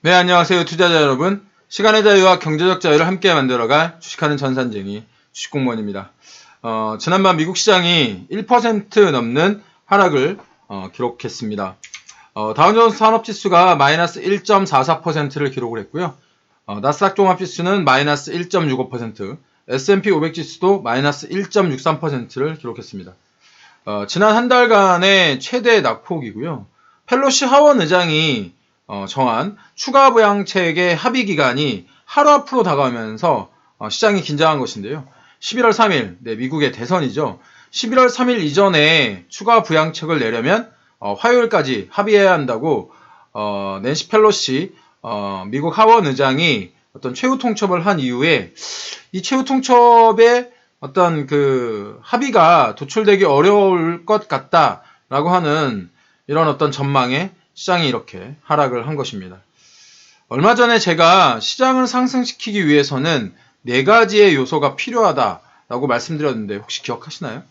네, 안녕하세요. 투자자 여러분. 시간의 자유와 경제적 자유를 함께 만들어갈 주식하는 전산쟁이 주식공무원입니다. 지난번 미국 시장이 1% 넘는 하락을 기록했습니다. 다우존스 산업지수가 마이너스 1.44%를 기록을 했고요. 나스닥 종합지수는 마이너스 1.65%, S&P 500지수도 마이너스 1.63%를 기록했습니다. 지난 한 달간의 최대 낙폭이고요. 펠로시 하원 의장이 정한 추가 부양책의 합의 기간이 하루 앞으로 다가오면서 시장이 긴장한 것인데요. 11월 3일, 미국의 대선이죠. 11월 3일 이전에 추가 부양책을 내려면 화요일까지 합의해야 한다고 낸시 펠로시 미국 하원 의장이 어떤 최후 통첩을 한 이후에 이 최후 통첩의 어떤 그 합의가 도출되기 어려울 것 같다라고 하는 이런 어떤 전망에 시장이 이렇게 하락을 한 것입니다. 얼마 전에 제가 시장을 상승시키기 위해서는 4가지의 요소가 필요하다라고 말씀드렸는데 혹시 기억하시나요?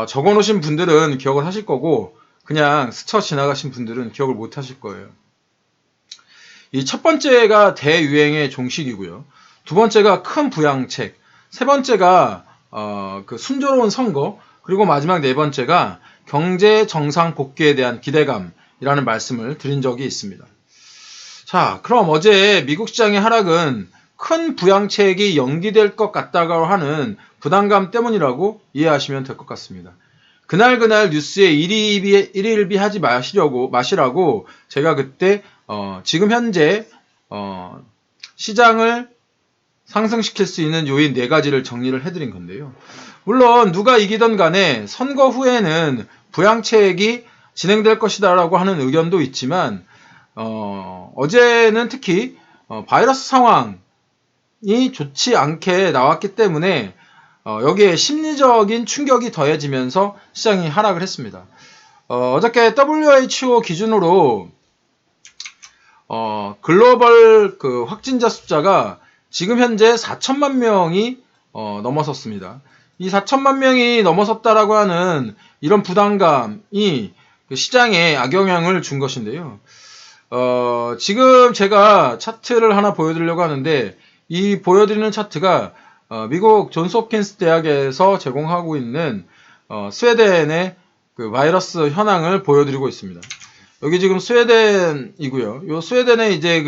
적어놓으신 분들은 기억을 하실 거고 그냥 스쳐 지나가신 분들은 기억을 못 하실 거예요. 이 첫 번째가 대유행의 종식이고요. 두 번째가 큰 부양책, 세 번째가 그 순조로운 선거, 그리고 마지막 네 번째가 경제 정상 복귀에 대한 기대감이라는 말씀을 드린 적이 있습니다. 자, 그럼 어제 미국 시장의 하락은 큰 부양책이 연기될 것 같다고 하는 부담감 때문이라고 이해하시면 될 것 같습니다. 그날 뉴스에 일희일비 하지 마시라고 제가 그때 지금 현재 시장을 상승시킬 수 있는 요인 4가지를 정리를 해드린 건데요. 물론 누가 이기던 간에 선거 후에는 부양책이 진행될 것이다라고 하는 의견도 있지만 어제는 특히 바이러스 상황이 좋지 않게 나왔기 때문에 여기에 심리적인 충격이 더해지면서 시장이 하락을 했습니다. 어저께 WHO 기준으로 글로벌 그 확진자 숫자가 지금 현재 4천만 명이 넘어섰습니다. 이 4천만 명이 넘어섰다라고 하는 이런 부담감이 시장에 악영향을 준 것인데요. 지금 제가 차트를 하나 보여드리려고 하는데 이 보여드리는 차트가 미국 존스홉킨스 대학에서 제공하고 있는 스웨덴의 그 바이러스 현황을 보여드리고 있습니다. 여기 지금 스웨덴이고요. 이 스웨덴에 이제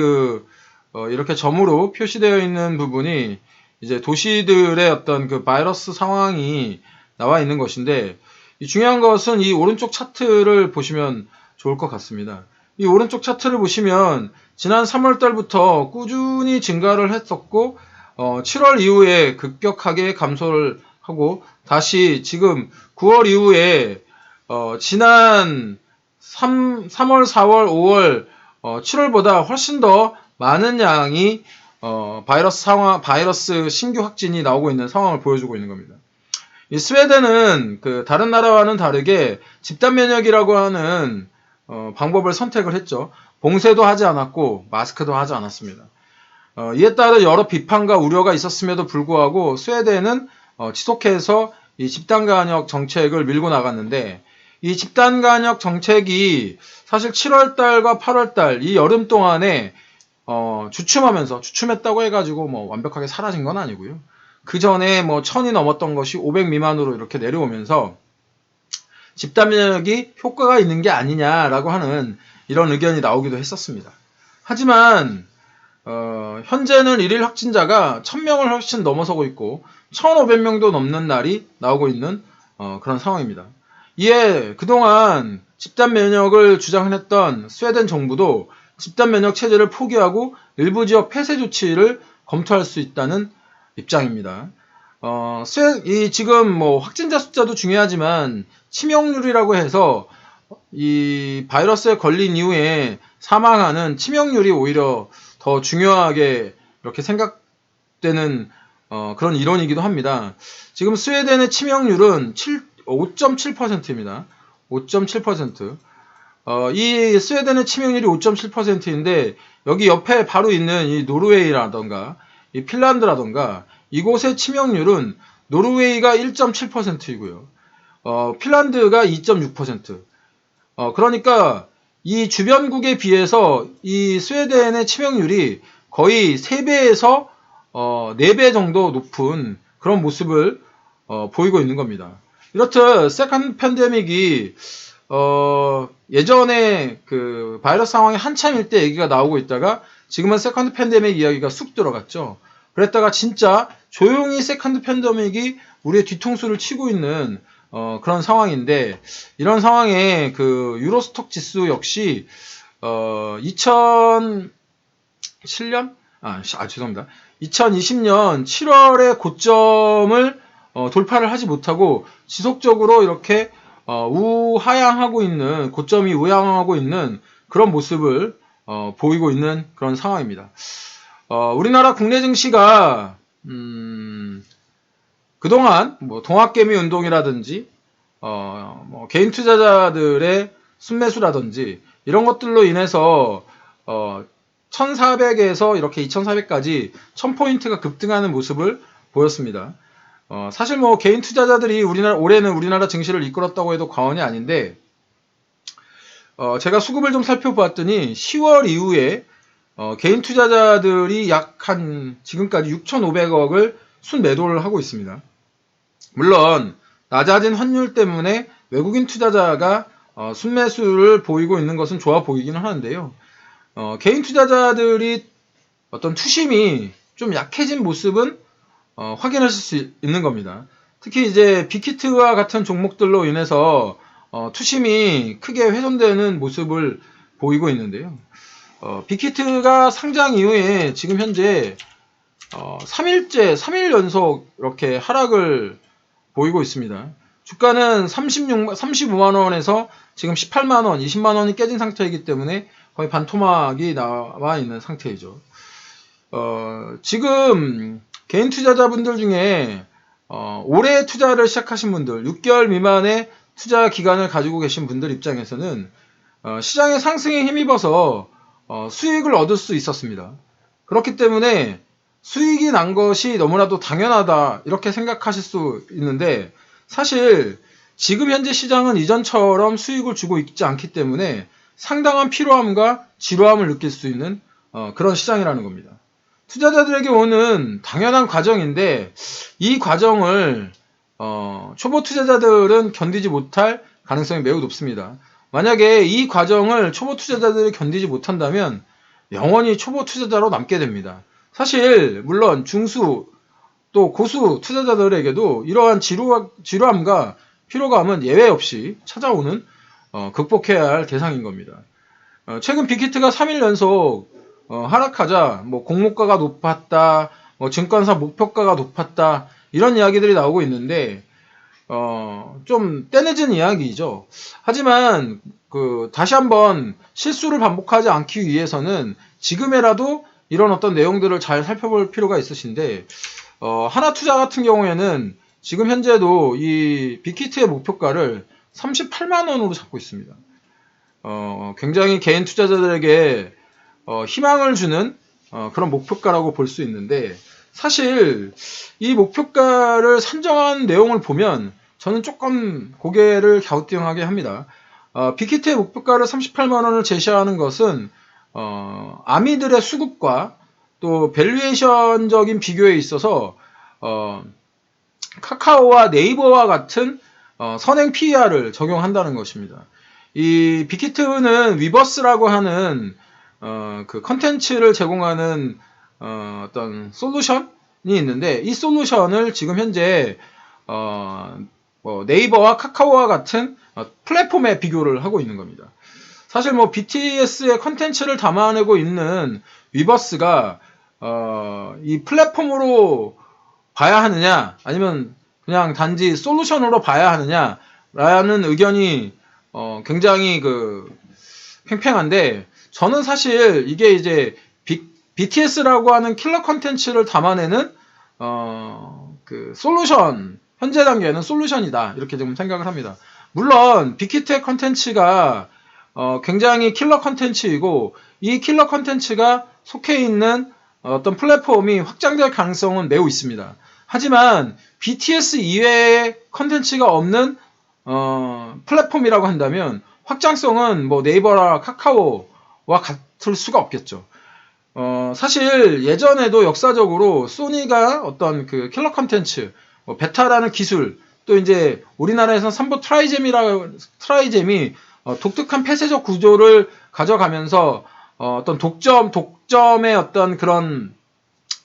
이렇게 점으로 표시되어 있는 부분이 이제 도시들의 어떤 그 바이러스 상황이 나와 있는 것인데, 이 중요한 것은 이 오른쪽 차트를 보시면 좋을 것 같습니다. 이 오른쪽 차트를 보시면 지난 3월 달부터 꾸준히 증가를 했었고 7월 이후에 급격하게 감소를 하고 다시 지금 9월 이후에 지난 3월, 4월, 5월, 7월보다 훨씬 더 많은 양이 바이러스 신규 확진이 나오고 있는 상황을 보여주고 있는 겁니다. 이 스웨덴은 그 다른 나라와는 다르게 집단 면역이라고 하는 방법을 선택을 했죠. 봉쇄도 하지 않았고 마스크도 하지 않았습니다. 이에 따라 여러 비판과 우려가 있었음에도 불구하고 스웨덴은 지속해서 이 집단 간역 정책을 밀고 나갔는데, 이 집단 간역 정책이 사실 7월달과 8월달 이 여름 동안에 주춤했다고 해가지고 뭐 완벽하게 사라진 건 아니고요. 그 전에 뭐 1000이 넘었던 것이 500 미만으로 이렇게 내려오면서 집단 면역이 효과가 있는 게 아니냐라고 하는 이런 의견이 나오기도 했었습니다. 하지만 현재는 일일 확진자가 1000명을 훨씬 넘어서고 있고 1500명도 넘는 날이 나오고 있는 그런 상황입니다. 이에 그동안 집단 면역을 주장했던 스웨덴 정부도 집단 면역 체제를 포기하고 일부 지역 폐쇄 조치를 검토할 수 있다는 입장입니다. 지금 뭐 확진자 숫자도 중요하지만 치명률이라고 해서 이 바이러스에 걸린 이후에 사망하는 치명률이 오히려 더 중요하게 이렇게 생각되는 그런 이론이기도 합니다. 지금 스웨덴의 치명률은 5.7%입니다. 5.7%. 이 스웨덴의 치명률이 5.7%인데 여기 옆에 바로 있는 이 노르웨이라던가 이 핀란드라던가 이곳의 치명률은 노르웨이가 1.7%이고요. 핀란드가 2.6%. 그러니까 이 주변국에 비해서 이 스웨덴의 치명률이 거의 3배에서 4배 정도 높은 그런 모습을 보이고 있는 겁니다. 이렇듯 세컨드 팬데믹이 예전에 그 바이러스 상황이 한참일 때 얘기가 나오고 있다가 지금은 세컨드 팬데믹 이야기가 쑥 들어갔죠. 그랬다가 진짜 조용히 세컨드 팬데믹이 우리의 뒤통수를 치고 있는 그런 상황인데, 이런 상황에 그 유로스톡 지수 역시 2007년 죄송합니다. 2020년 7월에 고점을 돌파를 하지 못하고 지속적으로 이렇게 우하향하고 있는, 고점이 우하향하고 있는 그런 모습을 보이고 있는 그런 상황입니다. 우리나라 국내 증시가 그동안 뭐 동학개미 운동이라든지 뭐 개인 투자자들의 순매수라든지 이런 것들로 인해서 1400에서 이렇게 2400까지 1000포인트가 급등하는 모습을 보였습니다. 사실 뭐 개인 투자자들이 올해는 우리나라 증시를 이끌었다고 해도 과언이 아닌데, 제가 수급을 좀 살펴보았더니 10월 이후에 개인 투자자들이 약 한 지금까지 6,500억을 순매도를 하고 있습니다. 물론 낮아진 환율 때문에 외국인 투자자가 순매수를 보이고 있는 것은 좋아 보이기는 하는데요. 개인 투자자들이 어떤 투심이 좀 약해진 모습은 확인하실 수 있는 겁니다. 특히 이제 빅히트와 같은 종목들로 인해서 투심이 크게 훼손되는 모습을 보이고 있는데요. 빅히트가 상장 이후에 지금 현재 3일 연속 이렇게 하락을 보이고 있습니다. 주가는 35만원에서 지금 18만원, 20만원이 깨진 상태이기 때문에 거의 반토막이 나와 있는 상태이죠. 지금 개인 투자자분들 중에 올해 투자를 시작하신 분들, 6개월 미만의 투자 기간을 가지고 계신 분들 입장에서는 시장의 상승에 힘입어서 수익을 얻을 수 있었습니다. 그렇기 때문에 수익이 난 것이 너무나도 당연하다 이렇게 생각하실 수 있는데, 사실 지금 현재 시장은 이전처럼 수익을 주고 있지 않기 때문에 상당한 피로함과 지루함을 느낄 수 있는 그런 시장이라는 겁니다. 투자자들에게 오는 당연한 과정인데, 이 과정을 초보 투자자들은 견디지 못할 가능성이 매우 높습니다. 만약에 이 과정을 초보 투자자들이 견디지 못한다면 영원히 초보 투자자로 남게 됩니다. 사실 물론 중수 또 고수 투자자들에게도 이러한 지루함과 피로감은 예외 없이 찾아오는 극복해야 할 대상인 겁니다. 최근 빅히트가 3일 연속 하락하자 뭐 공모가가 높았다, 뭐 증권사 목표가가 높았다, 이런 이야기들이 나오고 있는데 좀 때늦은 이야기죠. 하지만 다시 한번 실수를 반복하지 않기 위해서는 지금이라도 이런 어떤 내용들을 잘 살펴볼 필요가 있으신데, 하나투자 같은 경우에는 지금 현재도 이 빅히트의 목표가를 38만원으로 잡고 있습니다. 굉장히 개인 투자자들에게 희망을 주는 그런 목표가라고 볼 수 있는데, 사실 이 목표가를 산정한 내용을 보면 저는 조금 고개를 갸우뚱하게 합니다. 빅히트의 목표가를 38만원을 제시하는 것은 아미들의 수급과 또 밸류에이션적인 비교에 있어서 카카오와 네이버와 같은 선행 PER을 적용한다는 것입니다. 이 빅히트는 위버스라고 하는 그 컨텐츠를 제공하는 어떤 솔루션이 있는데, 이 솔루션을 지금 현재 네이버와 카카오와 같은 플랫폼에 비교를 하고 있는 겁니다. 사실 뭐 BTS의 컨텐츠를 담아내고 있는 위버스가 이 플랫폼으로 봐야 하느냐 아니면 그냥 단지 솔루션으로 봐야 하느냐라는 의견이 굉장히 팽팽한데, 저는 사실 이게 이제 BTS라고 하는 킬러 컨텐츠를 담아내는 솔루션, 현재 단계는 솔루션이다 이렇게 좀 생각을 합니다. 물론 빅히트의 컨텐츠가 굉장히 킬러 컨텐츠이고, 이 킬러 컨텐츠가 속해 있는 어떤 플랫폼이 확장될 가능성은 매우 있습니다. 하지만 BTS 이외의 컨텐츠가 없는 플랫폼이라고 한다면 확장성은 뭐 네이버나 카카오와 같을 수가 없겠죠. 사실 예전에도 역사적으로 소니가 어떤 그 킬러 컨텐츠, 뭐 베타라는 기술, 또 이제 우리나라에서는 삼보 트라이젬이 독특한 폐쇄적 구조를 가져가면서 어떤 독점의 어떤 그런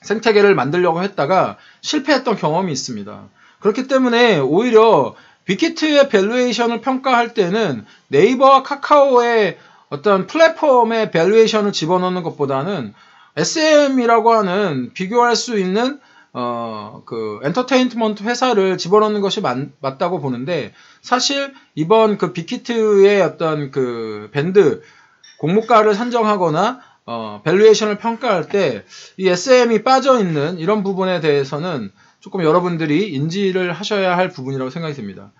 생태계를 만들려고 했다가 실패했던 경험이 있습니다. 그렇기 때문에 오히려 빅히트의 밸류에이션을 평가할 때는 네이버와 카카오의 어떤 플랫폼의 밸류에이션을 집어넣는 것보다는 SM이라고 하는 비교할 수 있는 그 엔터테인먼트 회사를 집어넣는 것이 맞다고 보는데, 사실 이번 그 빅히트의 어떤 그 밴드 공모가를 산정하거나 밸류에이션을 평가할 때 이 SM이 빠져 있는 이런 부분에 대해서는 조금 여러분들이 인지를 하셔야 할 부분이라고 생각이 듭니다.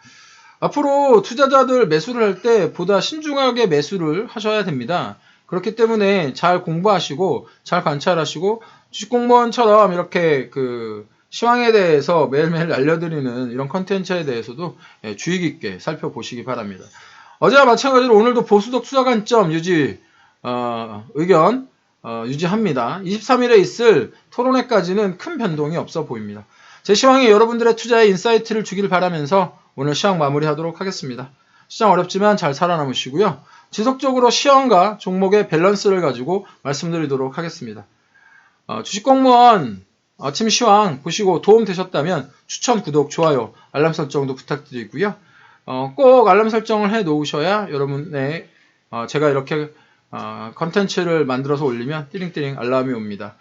앞으로 투자자들 매수를 할 때 보다 신중하게 매수를 하셔야 됩니다. 그렇기 때문에 잘 공부하시고 잘 관찰하시고 주식공무원처럼 이렇게 그 시황에 대해서 매일매일 알려드리는 이런 컨텐츠에 대해서도 주의 깊게 살펴보시기 바랍니다. 어제와 마찬가지로 오늘도 보수적 투자 관점 유지 의견 유지합니다. 23일에 있을 토론회까지는 큰 변동이 없어 보입니다. 제 시황이 여러분들의 투자에 인사이트를 주길 바라면서 오늘 시황 마무리하도록 하겠습니다. 시장 어렵지만 잘 살아남으시고요. 지속적으로 시황과 종목의 밸런스를 가지고 말씀드리도록 하겠습니다. 주식공무원 아침 시황 보시고 도움 되셨다면 추천, 구독, 좋아요, 알람 설정도 부탁드리고요. 꼭 알람 설정을 해 놓으셔야 여러분의 제가 이렇게 컨텐츠를 만들어서 올리면 띠링띠링 알람이 옵니다.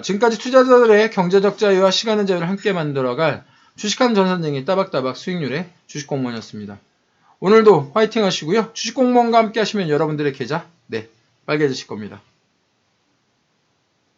지금까지 투자자들의 경제적 자유와 시간의 자유를 함께 만들어갈 주식하는 전선생이 따박따박 수익률의 주식공무원이었습니다. 오늘도 화이팅 하시고요. 주식공무원과 함께 하시면 여러분들의 계좌 빨개지실 겁니다.